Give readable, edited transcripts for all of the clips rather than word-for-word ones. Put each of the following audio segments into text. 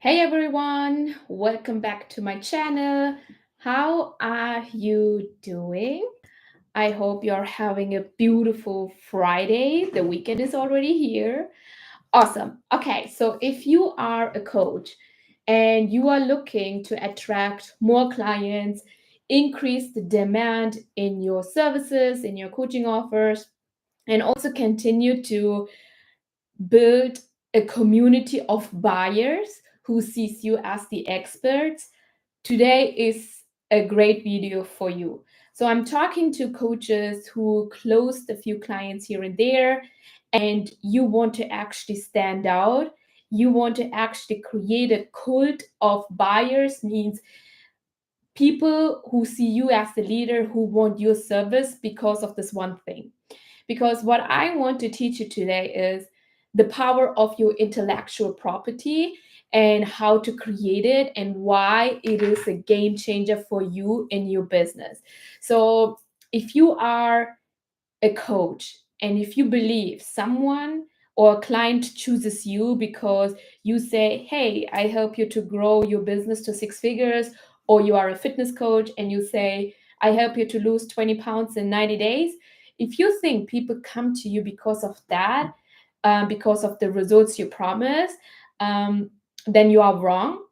Hey everyone, welcome back to my channel. How are you doing? I hope you're having a beautiful Friday. The weekend is already here. Awesome. Okay, so if you are a coach and you are looking to attract more clients, increase the demand in your services, in your coaching offers, and also continue to build a community of buyers who sees you as the experts, today is a great video for you. So I'm talking to coaches who closed a few clients here and there, and you want to actually stand out. You want to actually create a cult of buyers, means people who see you as the leader, who want your service because of this one thing. Because what I want to teach you today is the power of your intellectual property and how to create it and why it is a game changer for you in your business. So, if you are a coach and if you believe someone or a client chooses you because you say, hey, I help you to grow your business to six figures, or you are a fitness coach and you say, I help you to lose 20 pounds in 90 days. If you think people come to you because of that, because of the results you promise, um, then you are wrong,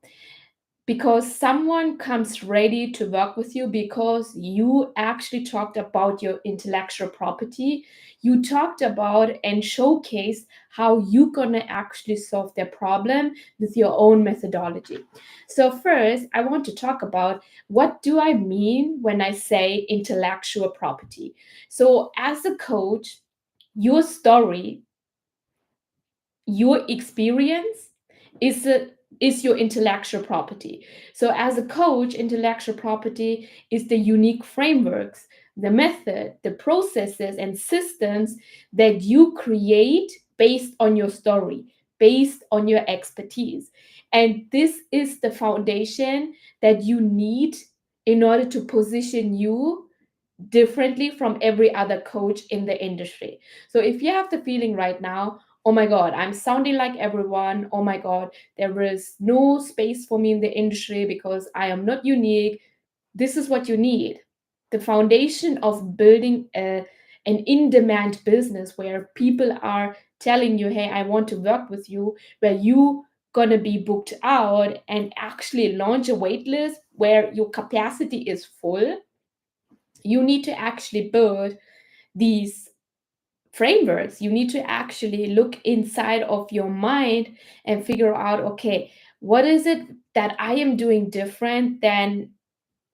because someone comes ready to work with you because you actually talked about your intellectual property. You talked about and showcased how you're going to actually solve their problem with your own methodology. So first, I want to talk about what do I mean when I say intellectual property. So as a coach, your story, your experience is your intellectual property. So as a coach, intellectual property is the unique frameworks, the method, the processes and systems that you create based on your story, based on your expertise. And this is the foundation that you need in order to position you differently from every other coach in the industry. So if you have the feeling right now, oh my God, I'm sounding like everyone, oh my God, there is no space for me in the industry because I am not unique, this is what you need. The foundation of building an in demand business where people are telling you, hey, I want to work with you, where you gonna be booked out and actually launch a wait list where your capacity is full. You need to actually build these frameworks. You need to actually look inside of your mind and figure out, okay, what is it that I am doing different than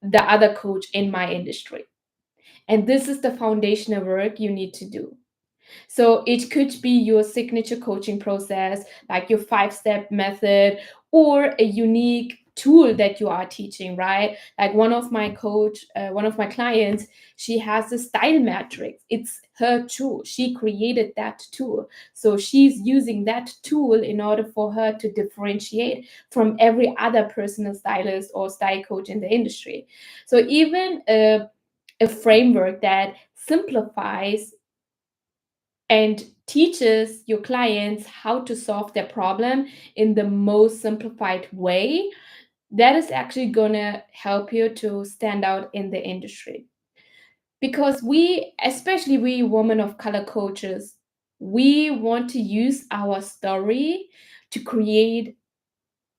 the other coach in my industry? And this is the foundational work you need to do. So it could be your signature coaching process, like your five-step method, or a unique tool that you are teaching, right? Like one of my clients, she has a style matrix. It's her tool. She created that tool. So she's using that tool in order for her to differentiate from every other personal stylist or style coach in the industry. So even a framework that simplifies and teaches your clients how to solve their problem in the most simplified way, that is actually going to help you to stand out in the industry. Because we, especially we women of color coaches, we want to use our story to create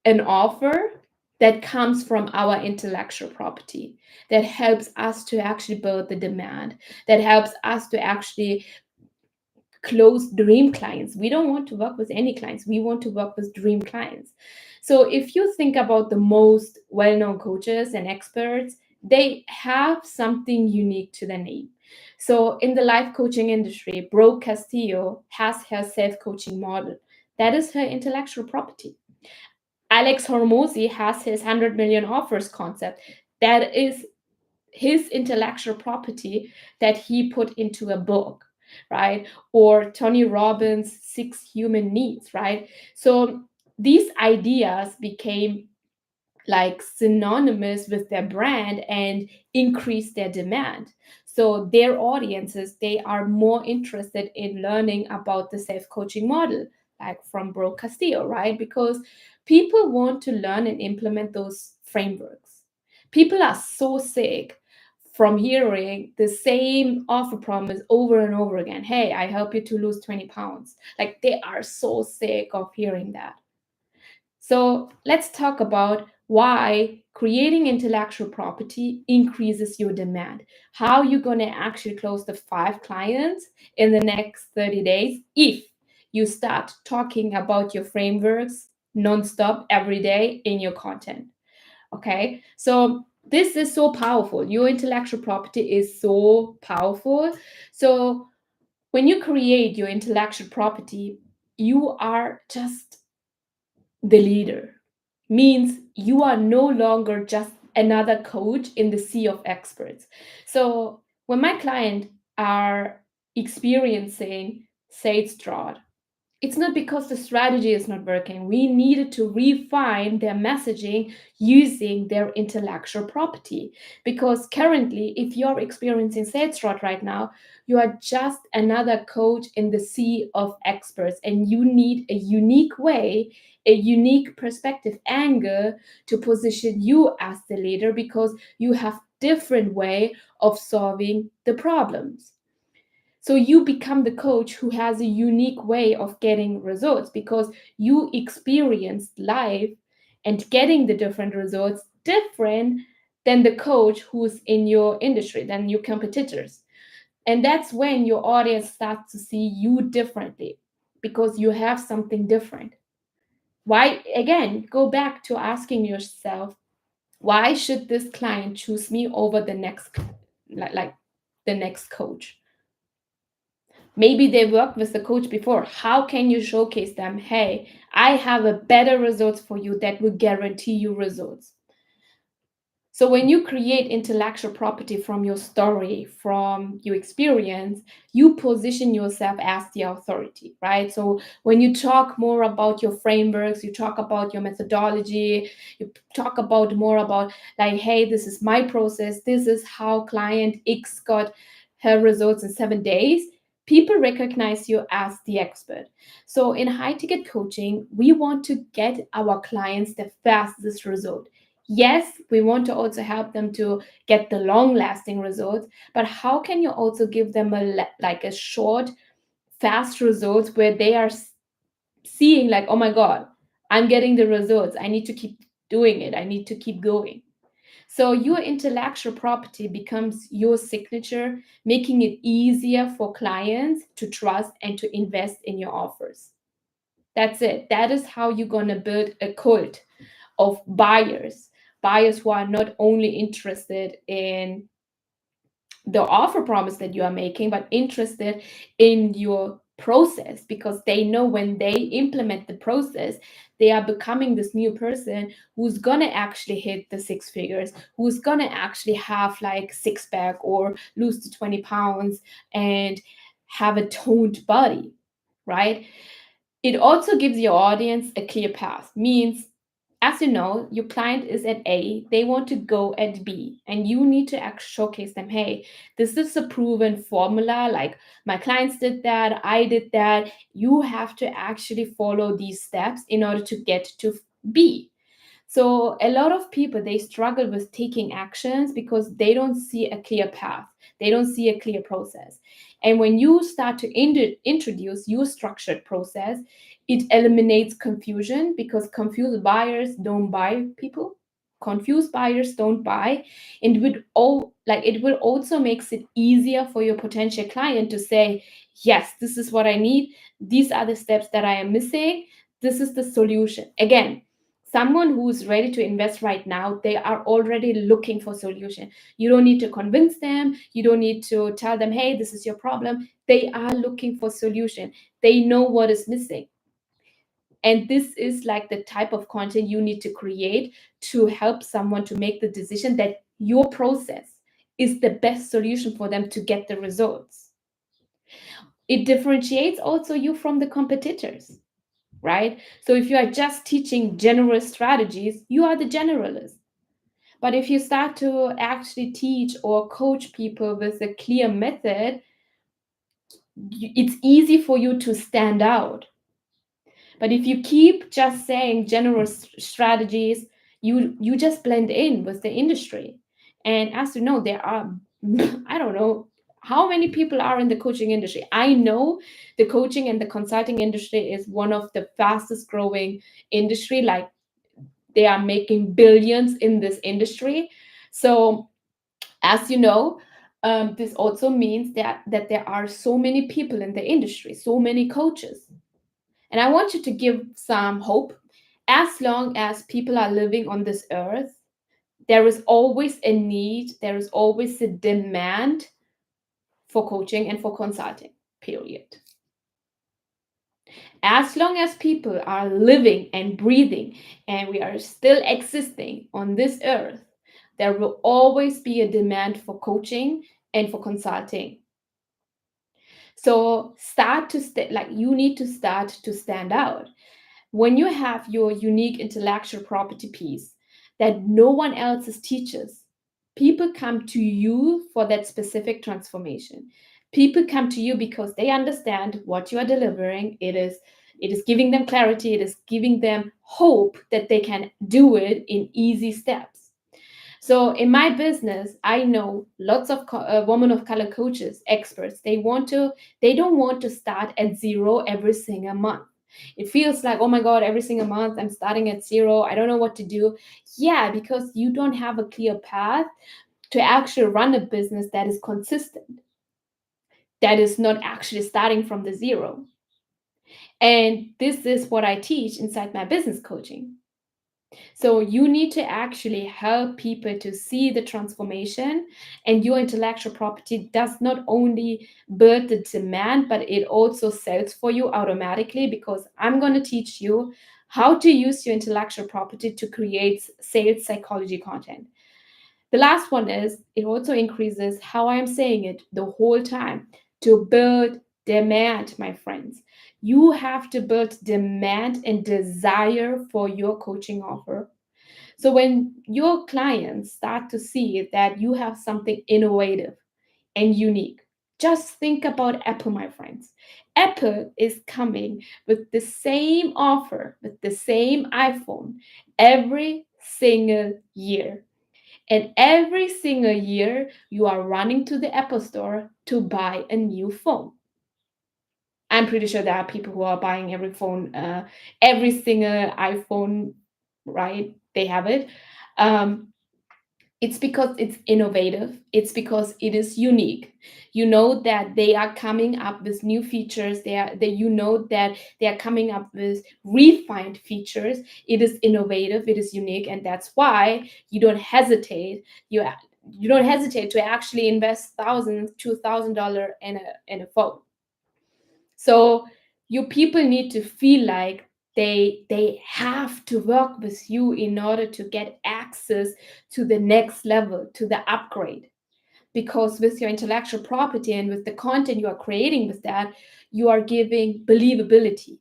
an offer that comes from our intellectual property, that helps us to actually build the demand, that helps us to actually close dream clients. We don't want to work with any clients. We want to work with dream clients. So if you think about the most well-known coaches and experts, they have something unique to their name. So in the life coaching industry, Brooke Castillo has her self-coaching model. That is her intellectual property. Alex Hormozy has his 100 million offers concept. That is his intellectual property that he put into a book, right? Or Tony Robbins' Six Human Needs, right? So these ideas became like synonymous with their brand and increased their demand. So their audiences, they are more interested in learning about the self-coaching model. like from Bro Castillo, right? Because people want to learn and implement those frameworks. People are so sick from hearing the same offer promise over and over again. Hey, I help you to lose 20 pounds. Like they are so sick of hearing that. So let's talk about why creating intellectual property increases your demand. How you're going to actually close the 5 clients in the next 30 days if you start talking about your frameworks nonstop every day in your content. Okay, so this is so powerful. Your intellectual property is so powerful. So when you create your intellectual property, you are just the leader. Means you are no longer just another coach in the sea of experts. So when my client are experiencing sales drought, it's not because the strategy is not working. We needed to refine their messaging using their intellectual property. Because currently, if you're experiencing sales drought right now, you are just another coach in the sea of experts, and you need a unique way, a unique perspective angle to position you as the leader because you have different way of solving the problems. So you become the coach who has a unique way of getting results because you experienced life and getting the different results different than the coach who's in your industry, than your competitors. And that's when your audience starts to see you differently because you have something different. Why, again, go back to asking yourself, why should this client choose me over the next, like the next coach? Maybe they worked with the coach before. How can you showcase them? Hey, I have a better results for you that will guarantee you results. So when you create intellectual property from your story, from your experience, you position yourself as the authority, right? So when you talk more about your frameworks, you talk about your methodology, you talk about more about like, hey, this is my process. This is how client X got her results in 7 days. People recognize you as the expert. So in high ticket coaching, we want to get our clients the fastest result. Yes, we want to also help them to get the long lasting results, but how can you also give them like a short fast results where they are seeing like, oh my god, I'm getting the results, I need to keep doing it, I need to keep going. So your intellectual property becomes your signature, making it easier for clients to trust and to invest in your offers. That's it. That is how you're going to build a cult of buyers who are not only interested in the offer promise that you are making, but interested in your process because they know when they implement the process, they are becoming this new person who's gonna actually hit the 6 figures, who's gonna actually have like six pack or lose the 20 pounds and have a toned body, right? It also gives your audience a clear path, means as you know, your client is at A, they want to go at B, and you need to showcase them, hey, this is a proven formula. Like my clients did that, I did that. You have to actually follow these steps in order to get to B. So a lot of people they struggle with taking actions because they don't see a clear path. They don't see a clear process. And when you start to introduce your structured process, it eliminates confusion because confused buyers don't buy people. Confused buyers don't buy, and it will also makes it easier for your potential client to say, yes, this is what I need. These are the steps that I am missing. This is the solution. Again, someone who's ready to invest right now, they are already looking for solution. You don't need to convince them, you don't need to tell them, hey, this is your problem. They are looking for solution. They know what is missing, and this is like the type of content you need to create to help someone to make the decision that your process is the best solution for them to get the results. It differentiates also you from the competitors, right? So if you are just teaching general strategies, you are the generalist. But if you start to actually teach or coach people with a clear method, it's easy for you to stand out. But if you keep just saying general strategies, you just blend in with the industry. And as you know, there are I don't know how many people are in the coaching industry. I know the coaching and the consulting industry is one of the fastest growing industry. Like they are making billions in this industry. So as you know, this also means that there are so many people in the industry, so many coaches. And I want you to give some hope. As long as people are living on this earth, there is always a need, there is always a demand for coaching and for consulting, period. As long as people are living and breathing and we are still existing on this earth, there will always be a demand for coaching and for consulting. So like you need to start to stand out. When you have your unique intellectual property piece that no one else's teaches, people come to you for that specific transformation. People come to you because they understand what you are delivering. It is giving them clarity, it is giving them hope that they can do it in easy steps. So in my business, I know lots of women of color coaches, experts. They don't want to start at zero every single month. It feels like, oh my God, every single month I'm starting at zero. I don't know what to do. Yeah, because you don't have a clear path to actually run a business that is consistent, that is not actually starting from the zero. And this is what I teach inside my business coaching. So you need to actually help people to see the transformation, and your intellectual property does not only build the demand, but it also sells for you automatically because I'm going to teach you how to use your intellectual property to create sales psychology content. The last one is it also increases how I am saying it the whole time to build demand, my friends. You have to build demand and desire for your coaching offer. So when your clients start to see that you have something innovative and unique, just think about Apple, my friends. Apple is coming with the same offer, with the same iPhone every single year. And every single year, you are running to the Apple store to buy a new phone. I'm pretty sure there are people who are buying every single iPhone, right? They have it. Um, it's because it's innovative. It's because it is unique. You know that they are coming up with new features. You know that they are coming up with refined features. It is innovative. It is unique, and that's why you don't hesitate. You don't hesitate to actually invest thousands, $2,000 in a phone. So you people need to feel like they have to work with you in order to get access to the next level, to the upgrade. Because with your intellectual property and with the content you are creating with that, you are giving believability.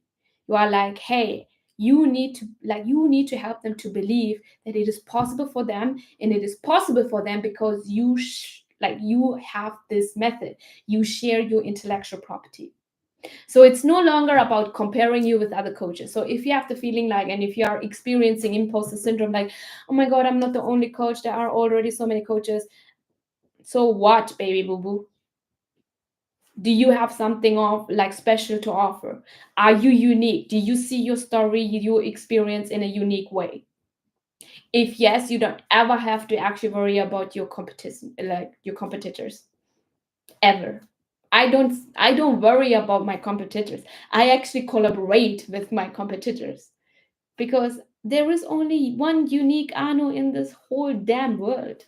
You are like, hey, you need to help them to believe that it is possible for them, and it is possible for them because you have this method. You share your intellectual property. So it's no longer about comparing you with other coaches. So if you have the feeling like, and if you are experiencing imposter syndrome, like, oh my God, I'm not the only coach, there are already so many coaches. So what, baby boo boo? Do you have something of like special to offer? Are you unique? Do you see your story, your experience in a unique way? If yes, you don't ever have to actually worry about your competition, like your competitors, ever. I don't worry about my competitors. I actually collaborate with my competitors because there is only one unique Arno in this whole damn world.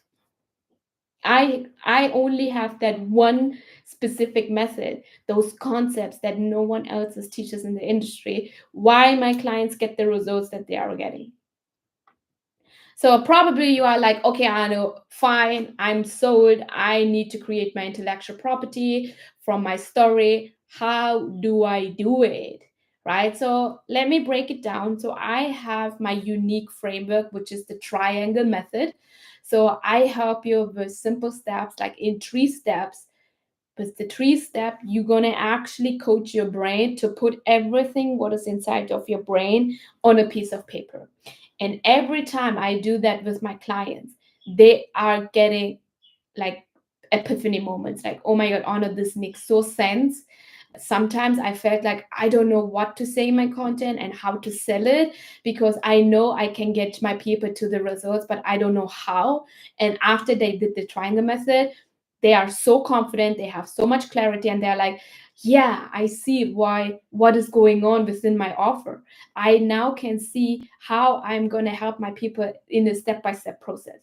I only have that one specific method, those concepts that no one else teaches in the industry. Why my clients get the results that they are getting. So probably you are like, okay, Arno, fine, I'm sold. I need to create my intellectual property from my story. How do I do it? Right? So let me break it down. So I have my unique framework, which is the triangle method. So I help you with simple steps, like in 3 steps, With the 3 step, you're gonna actually coach your brain to put everything what is inside of your brain on a piece of paper. And every time I do that with my clients, they are getting like epiphany moments, like, oh my god, Anna, this makes so sense. Sometimes I felt like I don't know what to say in my content and how to sell it, because I know I can get my people to the results, but I don't know how. And after they did the triangle method, they are so confident, they have so much clarity, and they're like, yeah, I see why, what is going on within my offer. I now can see how I'm going to help my people in a step-by-step process.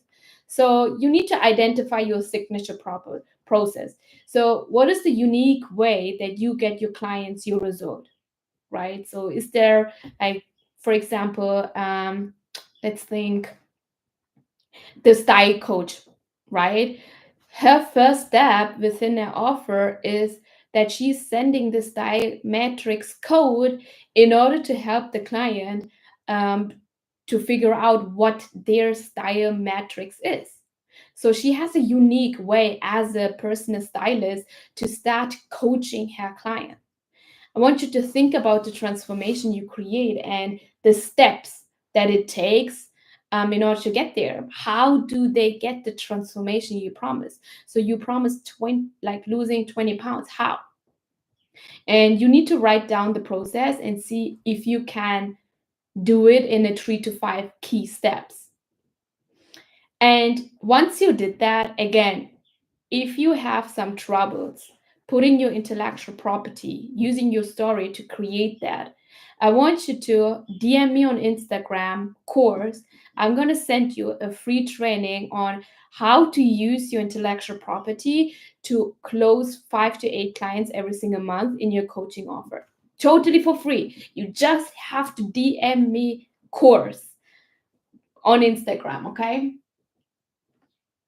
So you need to identify your signature proper process. So what is the unique way that you get your clients your result, right? So is there, like, for example, let's think, the style coach, right? Her first step within her offer is that she's sending the style matrix code in order to help the client, um, to figure out what their style matrix is. So she has a unique way as a personal stylist to start coaching her client. I want you to think about the transformation you create and the steps that it takes, in order to get there. How do they get the transformation you promise? So you promised 20, like losing 20 pounds. How? And you need to write down the process and see if you can do it in a 3 to 5 key steps. And once you did that, again, if you have some troubles putting your intellectual property, using your story to create that, I want you to DM me on Instagram course. I'm going to send you a free training on how to use your intellectual property to close 5 to 8 clients every single month in your coaching offer. Totally for free. You just have to DM me course on Instagram, okay?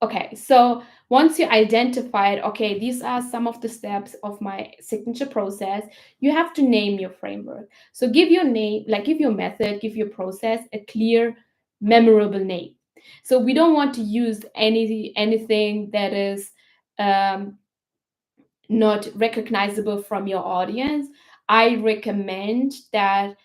Okay, so once you identified, okay, these are some of the steps of my signature process, you have to name your framework. So give your name, like give your method, give your process a clear, memorable name. So we don't want to use anything that is, um, not recognizable from your audience. I recommend that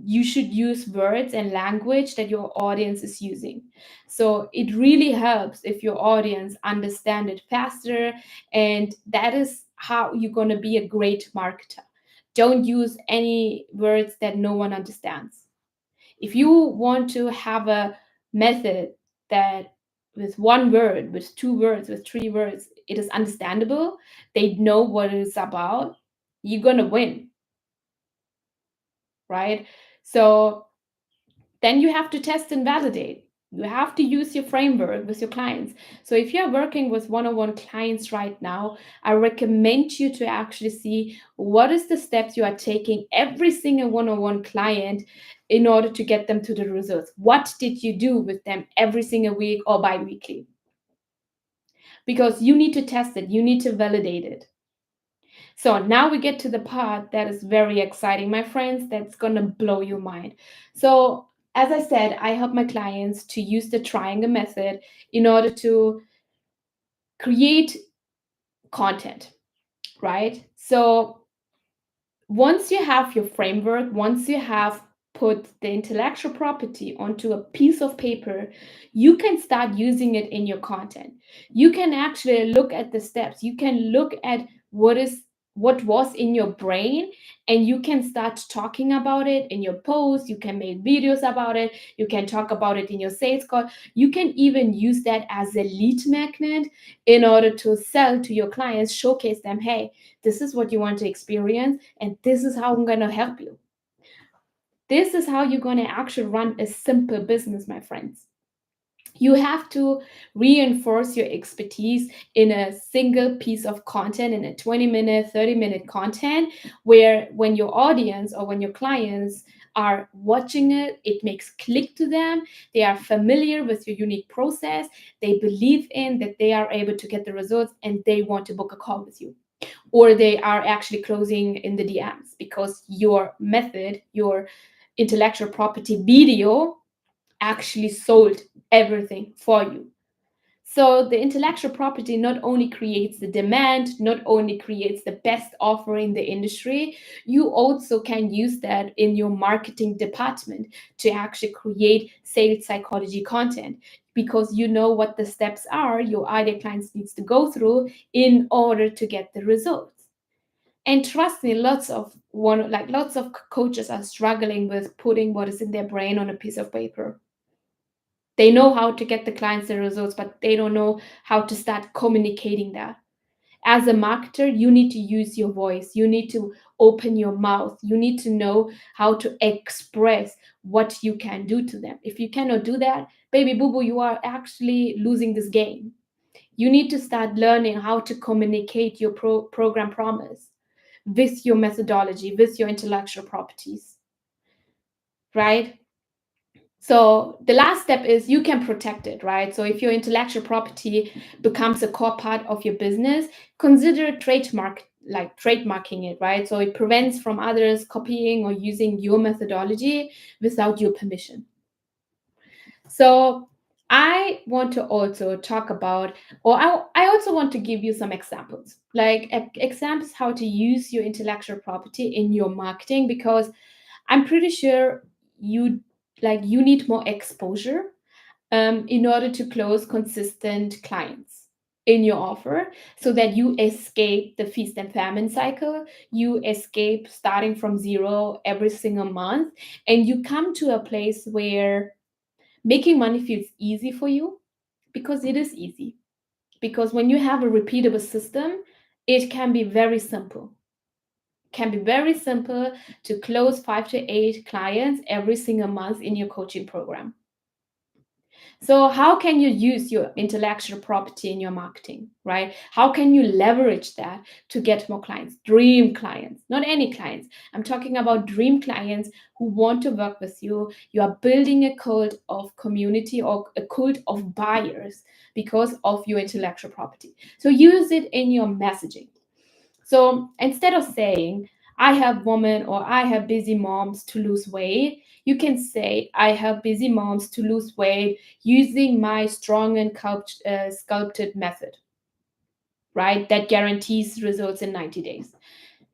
you should use words and language that your audience is using. So it really helps if your audience understand it faster, and that is how you're going to be a great marketer. Don't use any words that no one understands. If you want to have a method that with 1 word, with 2 words, with 3 words, it is understandable, they know what it is about, you're going to win, right? So then you have to test and validate. You have to use your framework with your clients. So if you're working with one-on-one clients right now, I recommend you to actually see what is the steps you are taking every single one-on-one client in order to get them to the results. What did you do with them every single week or bi-weekly? Because you need to test it, you need to validate it. So now we get to the part that is very exciting, my friends, that's going to blow your mind. So, as I said, I help my clients to use the triangle method in order to create content, right? So, once you have your framework, once you have put the intellectual property onto a piece of paper, you can start using it in your content. You can actually look at the steps. You can look at what was in your brain, and you can start talking about it in your posts. You can make videos about it. You can talk about it in your sales call. You can even use that as a lead magnet in order to sell to your clients, showcase them, hey, this is what you want to experience, and this is how I'm going to help you. This is how you're going to actually run a simple business, my friends. You have to reinforce your expertise in a single piece of content, in a 20-minute, 30-minute content, where when your audience or when your clients are watching it, it makes click to them. They are familiar with your unique process. They believe in that they are able to get the results, and they want to book a call with you, or they are actually closing in the DMs because your method, your intellectual property video actually sold everything for you. So the intellectual property not only creates the demand, not only creates the best offer in the industry, you also can use that in your marketing department to actually create sales psychology content, because you know what the steps are your ideal clients needs to go through in order to get the results. And trust me, lots of coaches are struggling with putting what is in their brain on a piece of paper. They know how to get the clients the results, but they don't know how to start communicating that. As a marketer, you need to use your voice. You need to open your mouth. You need to know how to express what you can do to them. If you cannot do that, baby boo boo, you are actually losing this game. You need to start learning how to communicate your program promise with your methodology, with your intellectual properties, right? So the last step is you can protect it, right? So if your intellectual property becomes a core part of your business, consider trademarking it, right? So it prevents from others copying or using your methodology without your permission. So I want to also talk about, or I also want to give you some examples, like examples how to use your intellectual property in your marketing, because I'm pretty sure you you need more exposure in order to close consistent clients in your offer, so that you escape the feast and famine cycle, you escape starting from zero every single month, and you come to a place where making money feels easy for you, because it is easy. Because when you have a repeatable system, it can be very simple. Can be very simple to close 5 to 8 clients every single month in your coaching program. So, how can you use your intellectual property in your marketing, right? How can you leverage that to get more clients, dream clients, not any clients? I'm talking about dream clients who want to work with you. You are building a cult of community or a cult of buyers because of your intellectual property. So, use it in your messaging. So instead of saying, I have women or I have busy moms to lose weight, you can say, I have busy moms to lose weight using my strong and sculpted method, right? That guarantees results in 90 days.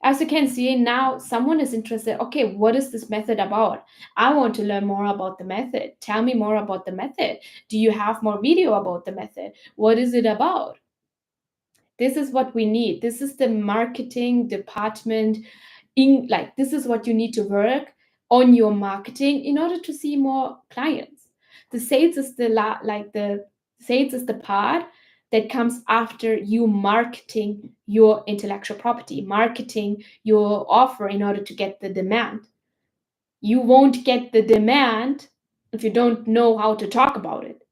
As you can see, now someone is interested. Okay, what is this method about? I want to learn more about the method. Tell me more about the method. Do you have more video about the method? What is it about? This is what we need. This is the marketing department this is what you need to work on your marketing in order to see more clients. The sales is the sales is the part that comes after you marketing your intellectual property, marketing your offer in order to get the demand. You won't get the demand if you don't know how to talk about it.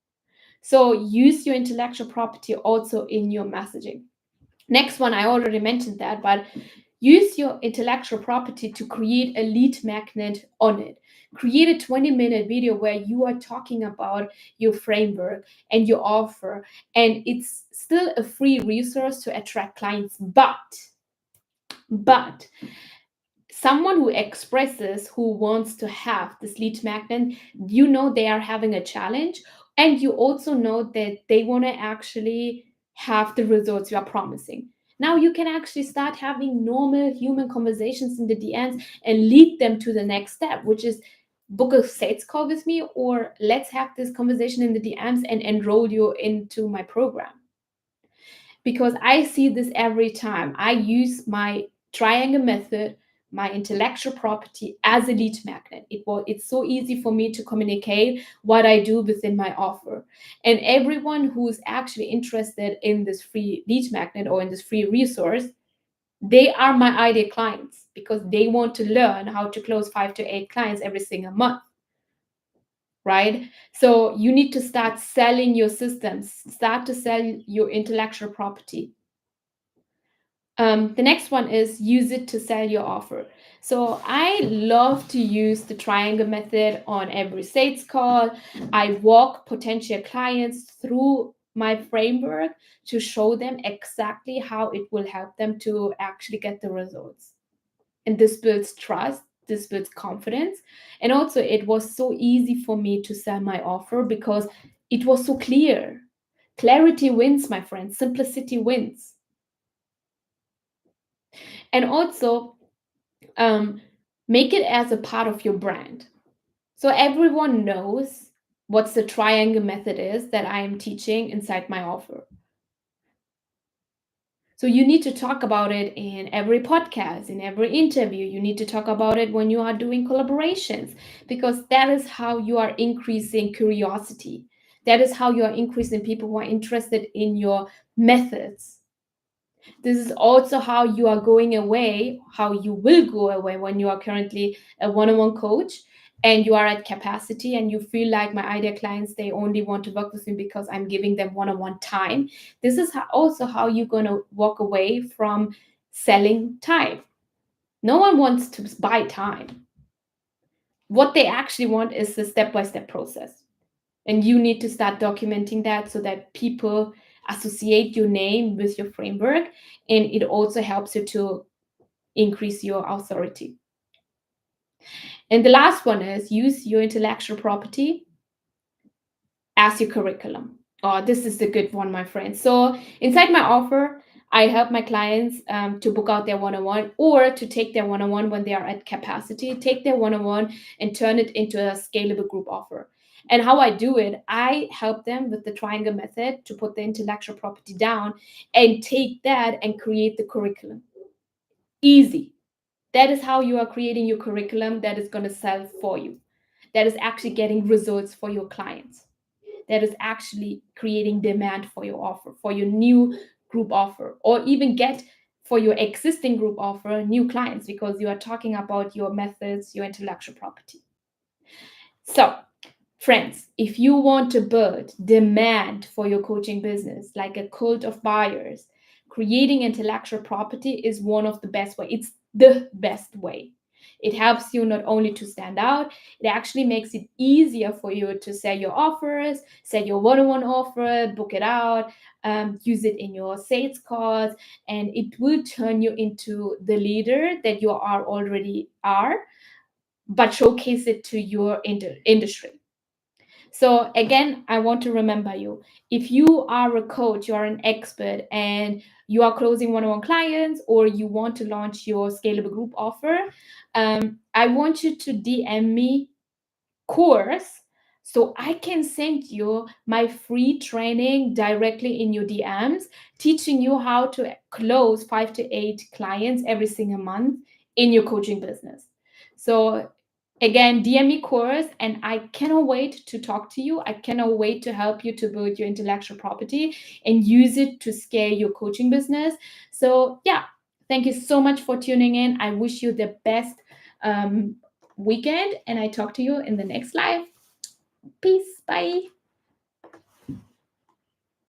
So use your intellectual property also in your messaging. Next one, I already mentioned that, but use your intellectual property to create a lead magnet on it. Create a 20-minute video where you are talking about your framework and your offer, and it's still a free resource to attract clients. But someone who expresses who wants to have this lead magnet, you know they are having a challenge, and you also know that they want to actually have the results you are promising. Now you can actually start having normal human conversations in the DMs and lead them to the next step, which is book a sales call with me, or let's have this conversation in the DMs and enroll you into my program. Because I see this every time. I use my triangle method, my intellectual property as a lead magnet. It's so easy for me to communicate what I do within my offer. And everyone who's actually interested in this free lead magnet or in this free resource, they are my ideal clients because they want to learn how to close 5 to 8 clients every single month, right? So you need to start selling your systems, start to sell your intellectual property. The next one is use it to sell your offer. So I love to use the triangle method on every sales call. I walk potential clients through my framework to show them exactly how it will help them to actually get the results. And this builds trust, this builds confidence. And also, it was so easy for me to sell my offer because it was so clear. Clarity wins, my friend. Simplicity wins. And also, um, make it as a part of your brand. So everyone knows what's the triangle method is that I am teaching inside my offer. So you need to talk about it in every podcast, in every interview. You need to talk about it when you are doing collaborations because that is how you are increasing curiosity. That is how you are increasing people who are interested in your methods. This is also how you are going away, how you will go away when you are currently a one-on-one coach and you are at capacity and you feel like my ideal clients, they only want to work with me because I'm giving them one-on-one time. This is also how you're going to walk away from selling time. No one wants to buy time. What they actually want is the step-by-step process. And you need to start documenting that so that people associate your name with your framework, and it also helps you to increase your authority. And the last one is use your intellectual property as your curriculum. Oh, this is the good one, my friend. So inside my offer, I help my clients to book out their one-on-one or to take their one-on-one when they are at capacity, take their one-on-one and turn it into a scalable group offer. And how I do it, I help them with the triangle method to put the intellectual property down and take that and create the curriculum. Easy. That is how you are creating your curriculum that is going to sell for you, that is actually getting results for your clients, that is actually creating demand for your offer, for your new group offer, or even get for your existing group offer new clients because you are talking about your methods, your intellectual property. So, friends, if you want to build demand for your coaching business, like a cult of buyers, creating intellectual property is one of the best way. It's the best way. It helps you not only to stand out, it actually makes it easier for you to sell your offers, sell your one-on-one offer, book it out, use it in your sales calls, and it will turn you into the leader that you are already are, but showcase it to your industry. So again, I want to remember you. If you are a coach, you are an expert, and you are closing one-on-one clients, or you want to launch your scalable group offer, I want you to DM me course so I can send you my free training directly in your DMs, teaching you how to close 5 to 8 clients every single month in your coaching business. So again, DM me course, and I cannot wait to talk to you. I cannot wait to help you to build your intellectual property and use it to scale your coaching business. So yeah, thank you so much for tuning in. I wish you the best weekend, and I talk to you in the next live. Peace. Bye.